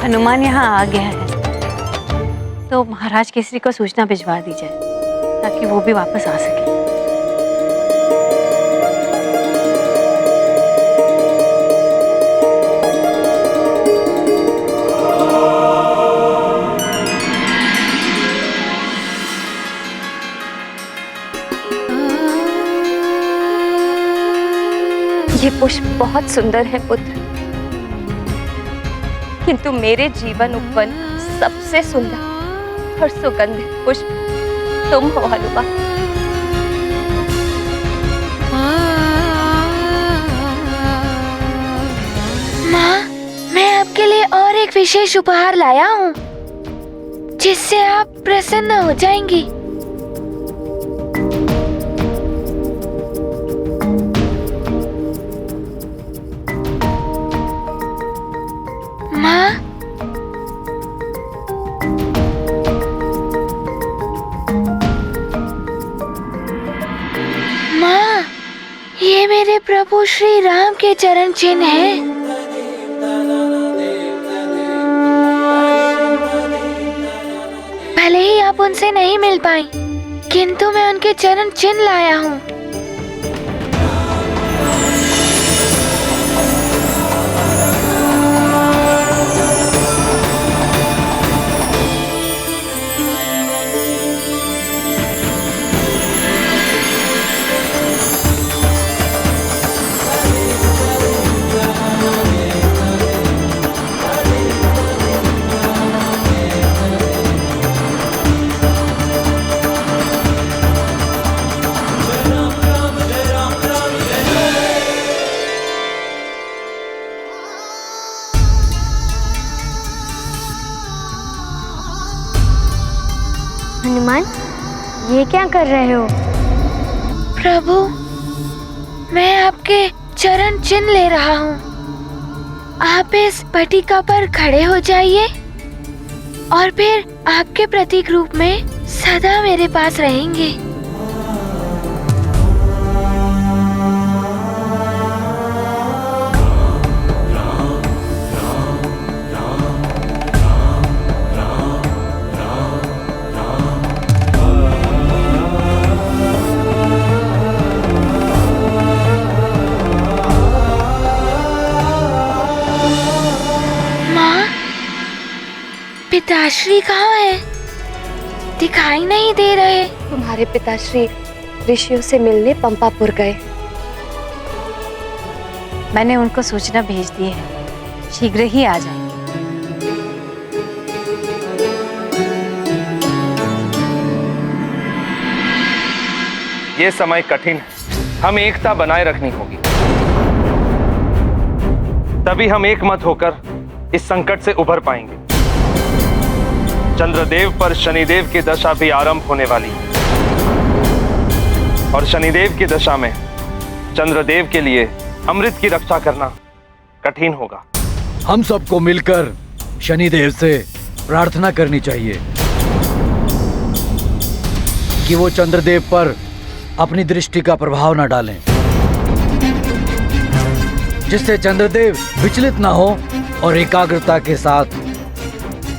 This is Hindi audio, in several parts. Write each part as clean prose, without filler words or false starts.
हनुमान यहाँ आ गया है तो महाराज केसरी को सूचना भिजवा दी जाए ताकि वो भी वापस आ सके। ये पुष्प बहुत सुंदर है पुत्र, किंतु मेरे जीवन उपवन सबसे सुंदर और सुगंधित पुष्प तुम हो हनुमान। माँ, मैं आपके लिए और एक विशेष उपहार लाया हूँ जिससे आप प्रसन्न हो जाएंगी। माँ, माँ, ये मेरे प्रभु श्री राम के चरण चिन्ह हैं। भले ही आप उनसे नहीं मिल पाई, किंतु मैं उनके चरण चिन्ह लाया हूँ। हनुमान, ये क्या कर रहे हो? प्रभु, मैं आपके चरण चिन्ह ले रहा हूँ। आप इस पटिका पर खड़े हो जाइए और फिर आपके प्रतीक रूप में सदा मेरे पास रहेंगे। पिताश्री कहाँ है? दिखाई नहीं दे रहे। तुम्हारे पिताश्री ऋषियों से मिलने पंपापुर गए। मैंने उनको सूचना भेज दी है, शीघ्र ही आ जाएंगे। ये समय कठिन है, हमें एकता बनाए रखनी होगी, तभी हम एक मत होकर इस संकट से उभर पाएंगे। चंद्रदेव पर शनिदेव की दशा भी आरंभ होने वाली है और शनिदेव की दशा में चंद्रदेव के लिए अमृत की रक्षा करना कठिन होगा। हम सबको मिलकर शनिदेव से प्रार्थना करनी चाहिए कि वो चंद्रदेव पर अपनी दृष्टि का प्रभाव न डालें, जिससे चंद्रदेव विचलित ना हो और एकाग्रता के साथ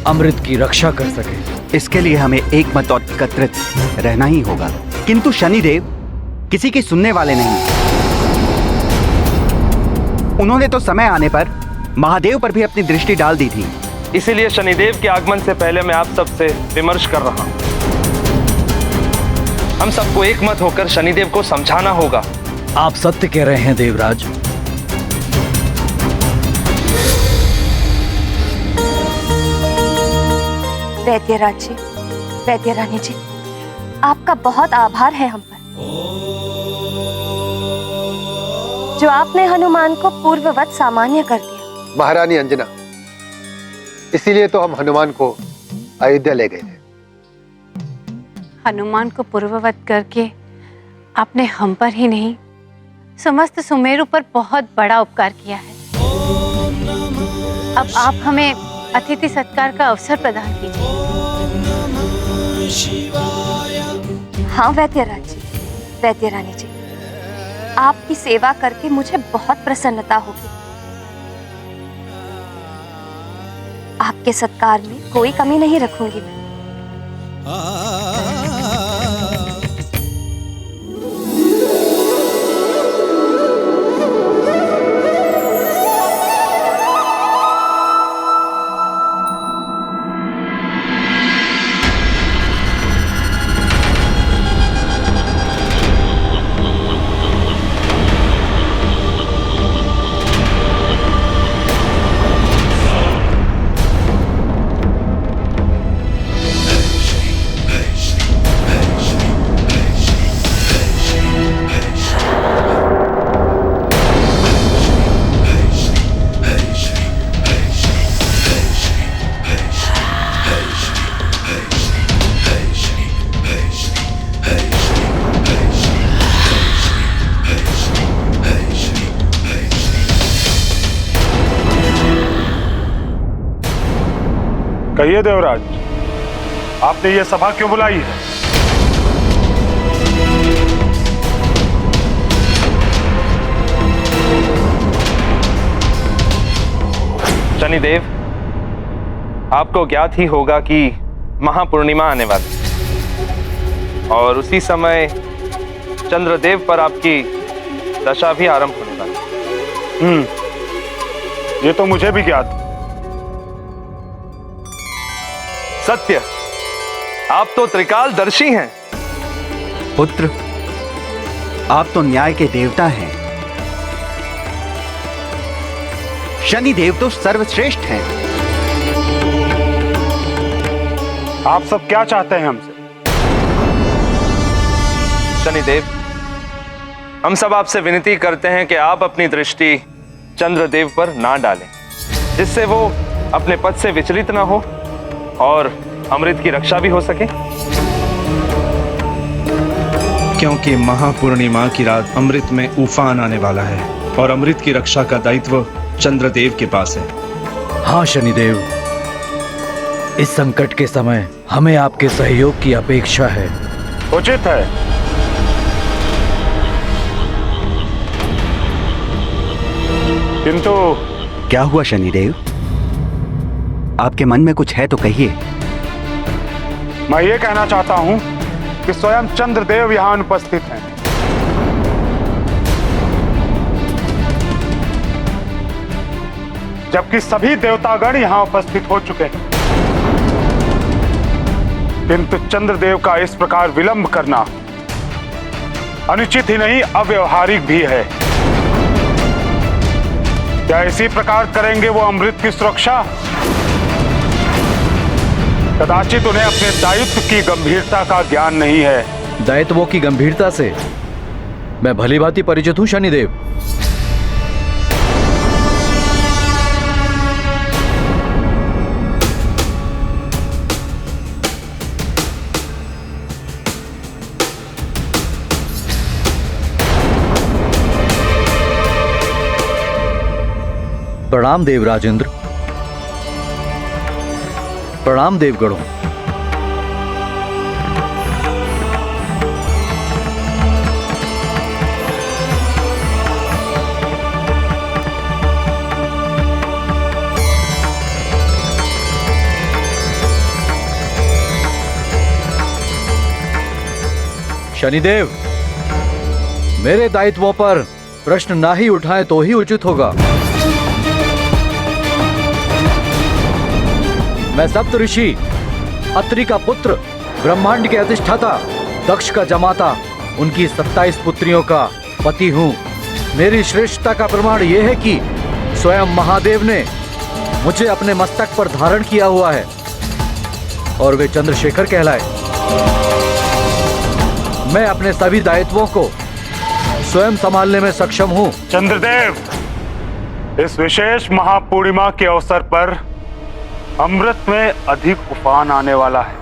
अमृत की रक्षा कर सके। इसके लिए हमें एक मत और एकत्रित रहना ही होगा, किंतु शनिदेव किसी की सुनने वाले नहीं। उन्होंने तो समय आने पर महादेव पर भी अपनी दृष्टि डाल दी थी। इसीलिए शनिदेव के आगमन से पहले मैं आप सबसे विमर्श कर रहा हूं। हम सबको एक मत होकर शनिदेव को समझाना होगा। आप सत्य कह रहे हैं देवराज। वैद्यराज जी, वैद्य रानी जी, आपका बहुत आभार है हम पर, जो आपने हनुमान को पूर्ववत सामान्य कर दिया। महारानी अंजना, इसीलिए तो हम हनुमान को अयोध्या ले गए थे। हनुमान को पूर्ववत करके आपने हम पर ही नहीं समस्त सुमेरु पर बहुत बड़ा उपकार किया है। अब आप हमें अतिथि सत्कार का अवसर प्रदान कीजिए। हाँ वैद्यराज जी, वैद्य रानी जी, आपकी सेवा करके मुझे बहुत प्रसन्नता होगी। आपके सत्कार में कोई कमी नहीं रखूंगी मैं। कहिए देवराज, आपने ये सभा क्यों बुलाई है? शनिदेव, आपको ज्ञात ही होगा कि महापूर्णिमा आने वाली और उसी समय चंद्रदेव पर आपकी दशा भी आरंभ होने वाली। ये तो मुझे भी ज्ञात। सत्य, आप तो त्रिकालदर्शी हैं। पुत्र, आप तो न्याय के देवता हैं। शनिदेव तो सर्वश्रेष्ठ हैं। आप सब क्या चाहते हैं हमसे? शनिदेव, हम सब आपसे विनती करते हैं कि आप अपनी दृष्टि चंद्रदेव पर ना डालें, जिससे वो अपने पद से विचलित ना हो और अमृत की रक्षा भी हो सके। क्योंकि महापूर्णिमा की रात अमृत में उफान आने वाला है और अमृत की रक्षा का दायित्व चंद्रदेव के पास है। हाँ शनिदेव, इस संकट के समय हमें आपके सहयोग की अपेक्षा है। उचित है। किंतु क्या हुआ शनिदेव? आपके मन में कुछ है तो कहिए। मैं ये कहना चाहता हूं कि स्वयं चंद्रदेव यहां उपस्थित हैं। जबकि सभी देवतागण यहां उपस्थित हो चुके हैं, किंतु चंद्रदेव का इस प्रकार विलंब करना अनुचित ही नहीं, अव्यवहारिक भी है। क्या इसी प्रकार करेंगे वो अमृत की सुरक्षा? कदाचित उन्हें अपने दायित्व की गंभीरता का ज्ञान नहीं है। दायित्वों की गंभीरता से मैं भलीभांति परिचित हूं शनिदेव। प्रणाम देव राजेंद्र। प्रणाम देवगणों। शनिदेव, मेरे दायित्वों पर प्रश्न ना ही उठाएं तो ही उचित होगा। मैं सप्त ऋषि, अत्रि का पुत्र, ब्रह्मांड के अधिष्ठाता, दक्ष का जमाता, उनकी 27 पुत्रियों का पति हूँ। मेरी श्रेष्ठता का प्रमाण यह है कि स्वयं महादेव ने मुझे अपने मस्तक पर धारण किया हुआ है और वे चंद्रशेखर कहलाए। मैं अपने सभी दायित्वों को स्वयं संभालने में सक्षम हूँ। चंद्रदेव, इस विशेष महापूर्णिमा के अवसर पर अमृत में अधिक उफान आने वाला है,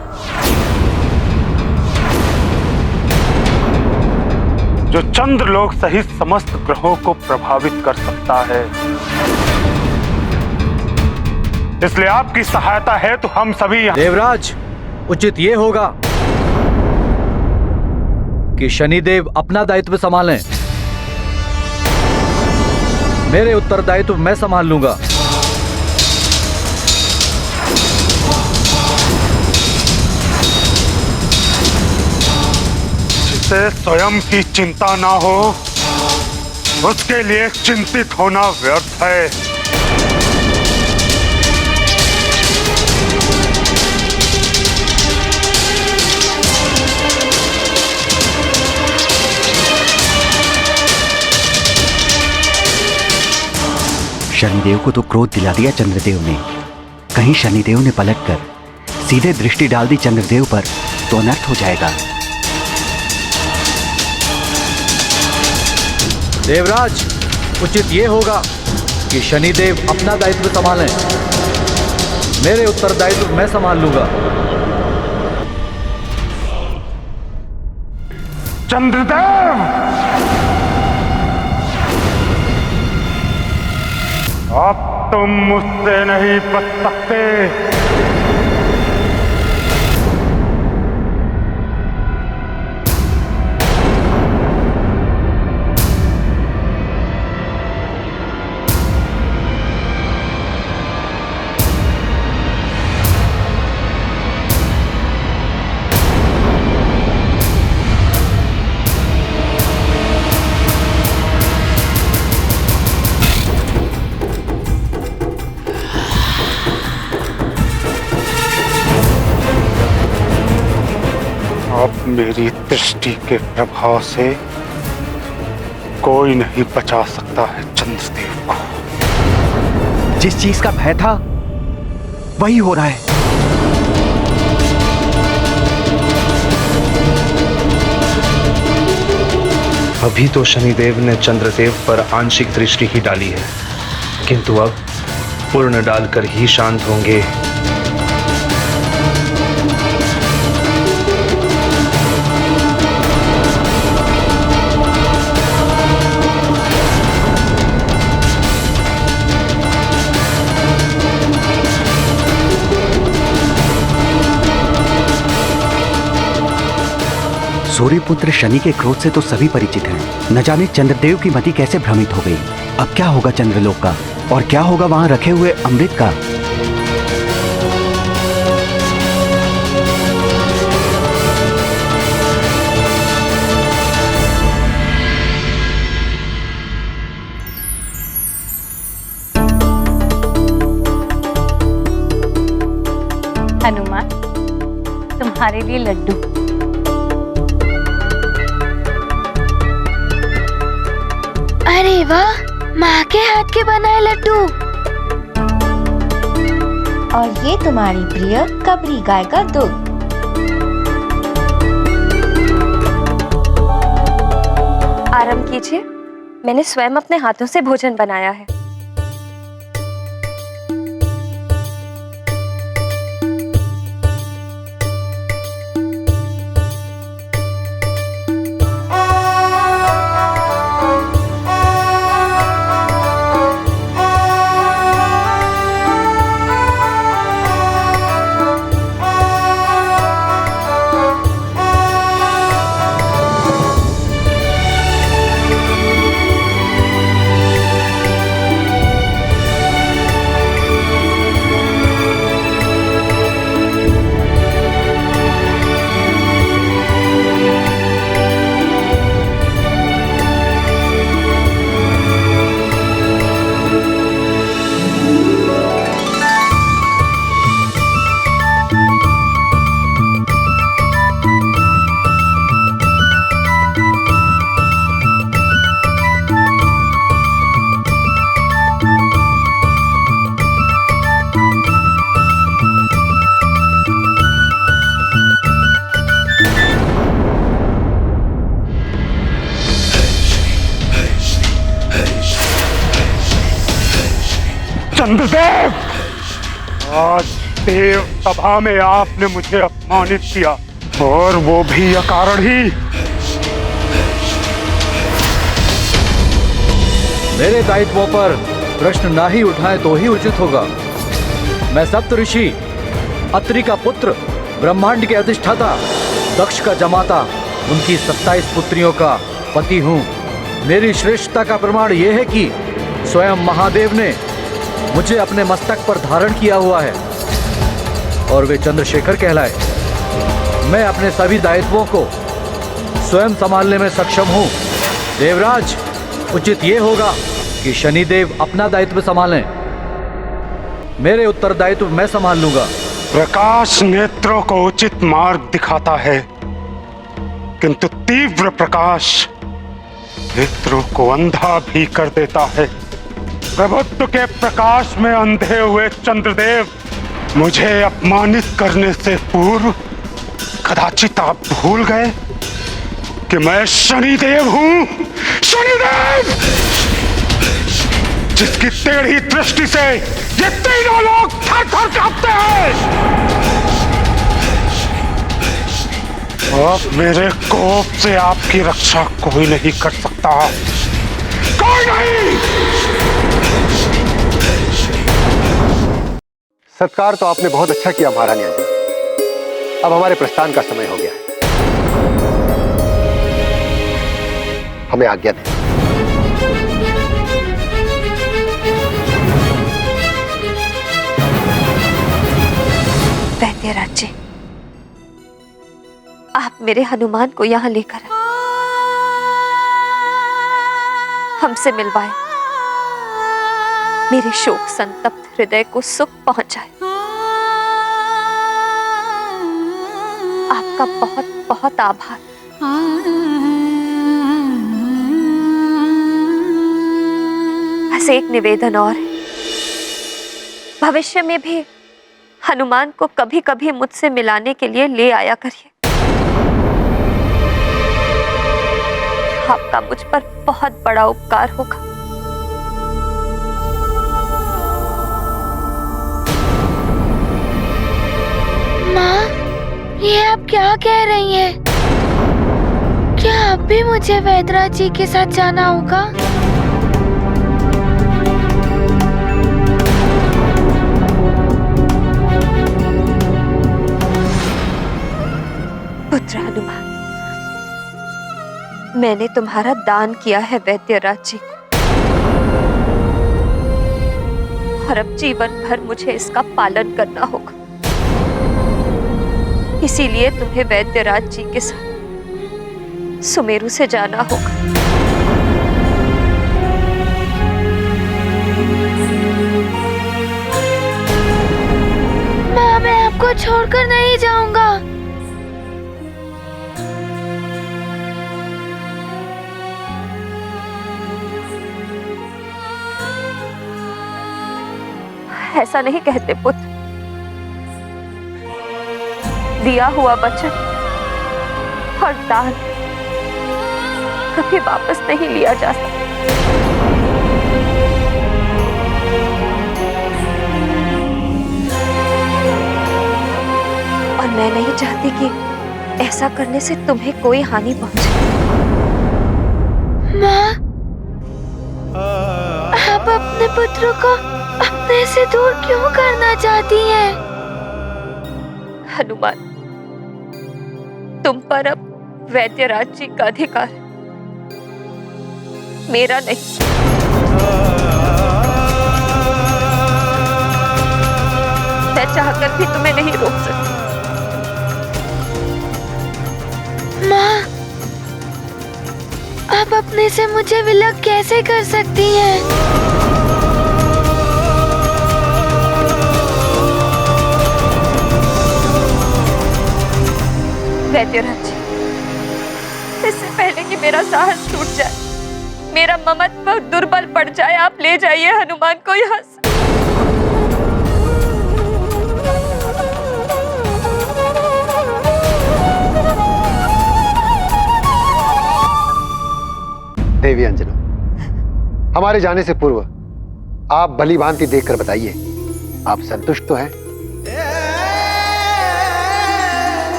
जो चंद्रलोक सहित समस्त ग्रहों को प्रभावित कर सकता है। इसलिए आपकी सहायता है तो हम सभी देवराज, उचित ये होगा कि शनिदेव अपना दायित्व संभालें। मेरे उत्तरदायित्व मैं संभाल लूंगा। जिसे स्वयं की चिंता ना हो, उसके लिए चिंतित होना व्यर्थ है। शनिदेव को तो क्रोध दिला दिया चंद्रदेव ने। कहीं शनिदेव ने पलटकर सीधे दृष्टि डाल दी चंद्रदेव पर तो अनर्थ हो जाएगा। देवराज, उचित ये होगा कि शनिदेव अपना दायित्व संभालें। मेरे उत्तरदायित्व मैं संभाल लूंगा। चंद्रदेव, अब तुम मुझसे नहीं बच सकते। अब मेरी दृष्टि के प्रभाव से कोई नहीं बचा सकता है चंद्रदेव को। जिस चीज का भय था वही हो रहा है। अभी तो शनिदेव ने चंद्रदेव पर आंशिक दृष्टि ही डाली है, किंतु अब पूर्ण डालकर ही शांत होंगे। सूर्यपुत्र शनि के क्रोध से तो सभी परिचित हैं। न जाने चंद्रदेव की मति कैसे भ्रमित हो गई। अब क्या होगा चंद्रलोक का, और क्या होगा वहां रखे हुए अमृत का। हनुमान, तुम्हारे लिए लड्डू। अरे वाह, माँ के हाथ के बनाए लड्डू। और ये तुम्हारी प्रिय कबरी गाय का दूध। आराम कीजिए, मैंने स्वयं अपने हाथों से भोजन बनाया है। चंद्रदेव, आज देव सभा में आपने मुझे अपमानित किया, और वो भी अकारण ही। मेरे दायित्वों पर प्रश्न ना ही उठाएं तो ही उचित होगा। मैं सप्तऋषि, अत्रि का पुत्र, ब्रह्मांड के अधिष्ठाता, दक्ष का जमाता, उनकी 27 पुत्रियों का पति हूँ। मेरी श्रेष्ठता का प्रमाण यह है कि स्वयं महादेव ने मुझे अपने मस्तक पर धारण किया हुआ है और वे चंद्रशेखर कहलाए। मैं अपने सभी दायित्वों को स्वयं संभालने में सक्षम हूँ। देवराज, उचित ये होगा कि शनिदेव अपना दायित्व संभालें। मेरे उत्तरदायित्व मैं संभाल लूंगा। प्रकाश नेत्रों को उचित मार्ग दिखाता है, किंतु तीव्र प्रकाश नेत्रों को अंधा भी कर देता है। प्रभुत्व के प्रकाश में अंधे हुए चंद्रदेव, मुझे अपमानित करने से पूर्व कदाचित आप भूल गए कि मैं शनिदेव हूं। शनिदेव, जिसकी टेढ़ी दृष्टि से ये तीनों लोग थर-थर कांपते हैं। अब मेरे कोप से आपकी रक्षा कोई नहीं कर सकता, कोई नहीं। सत्कार तो आपने बहुत अच्छा किया महारानी अंजना। अब हमारे प्रस्थान का समय हो गया है, हमें आज्ञा दें। वैद्यराज जी, आप मेरे हनुमान को यहाँ लेकर आए, हमसे मिलवाए, मेरे शोक संतप्त हृदय को सुख पहुंचाए। आपका बहुत बहुत आभार। बस एक निवेदन और है, भविष्य में भी हनुमान को कभी कभी मुझसे मिलाने के लिए ले आया करिए। आपका मुझ पर बहुत बड़ा उपकार होगा। माँ, ये आप क्या कह रही हैं? क्या अब भी मुझे वैद्यराज जी के साथ जाना होगा? पुत्र हनुमान, मैंने तुम्हारा दान किया है वैद्यराज जी को, और अब जीवन भर मुझे इसका पालन करना होगा। इसीलिए तुम्हें वैद्यराज जी के साथ सुमेरु से जाना होगा। माँ, मैं आपको छोड़कर नहीं जाऊंगा। ऐसा नहीं कहते पुत्र, दिया हुआ वचन और दान कभी वापस नहीं लिया जा सकता। और मैं नहीं चाहती कि ऐसा करने से तुम्हें कोई हानि पहुंचे। माँ, आप अपने पुत्र को अपने से दूर क्यों करना चाहती हैं? हनुमान, तुम पर अब वैद्यराज जी का अधिकार है, मेरा नहीं। मैं चाहकर भी तुम्हें नहीं रोक सकती। माँ, आप अपने से मुझे विलग कैसे कर सकती हैं? वैद्यराज जी, इससे पहले कि मेरा साहस टूट जाए, मेरा ममत्व दुर्बल पड़ जाए, आप ले जाइए हनुमान को यहाँ से। देवी अंजना, हमारे जाने से पूर्व आप भली भांति देखकर बताइए, आप संतुष्ट तो हैं?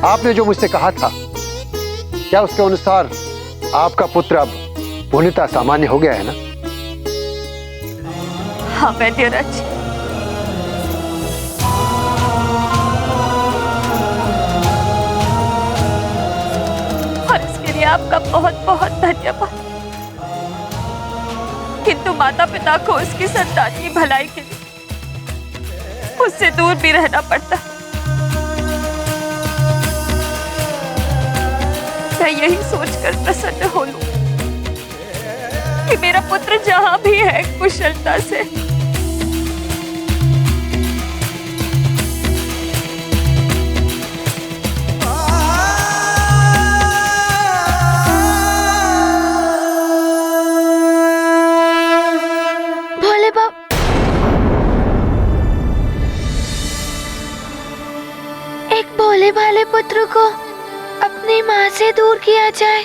आपने जो मुझसे कहा था, क्या उसके अनुसार आपका पुत्र अब पूर्णतः सामान्य हो गया है ना? हाँ वैद्यराज जी, और इसके लिए आपका बहुत बहुत धन्यवाद। किंतु माता पिता को उसकी संतान की भलाई के लिए उससे दूर भी रहना पड़ता। मैं यही सोचकर प्रसन्न हो लूं कि मेरा पुत्र जहां भी है कुशलता से। भोले बाबा, एक भोले भाले पुत्र को अपनी माँ से दूर किया जाए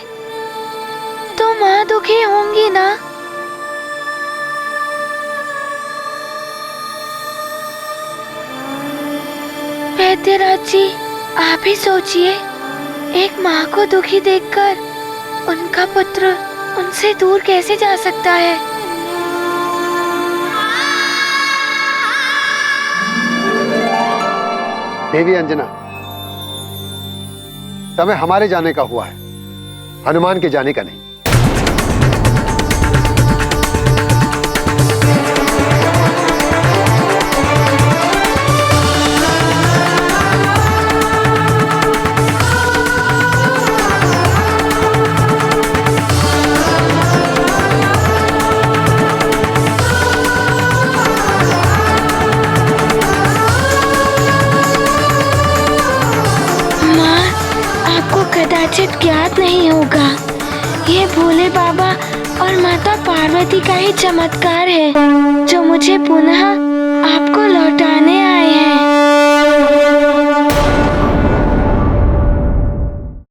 तो माँ दुखी होंगी ना? वैद्यराज जी, आप ही सोचिए, एक माँ को दुखी देखकर उनका पुत्र उनसे दूर कैसे जा सकता है? देवी अंजना, समय हमारे जाने का हुआ है, हनुमान के जाने का नहीं। कदाचित ज्ञात नहीं होगा, ये भोले बाबा और माता पार्वती का ही चमत्कार है जो मुझे पुनः आपको लौटाने आए हैं।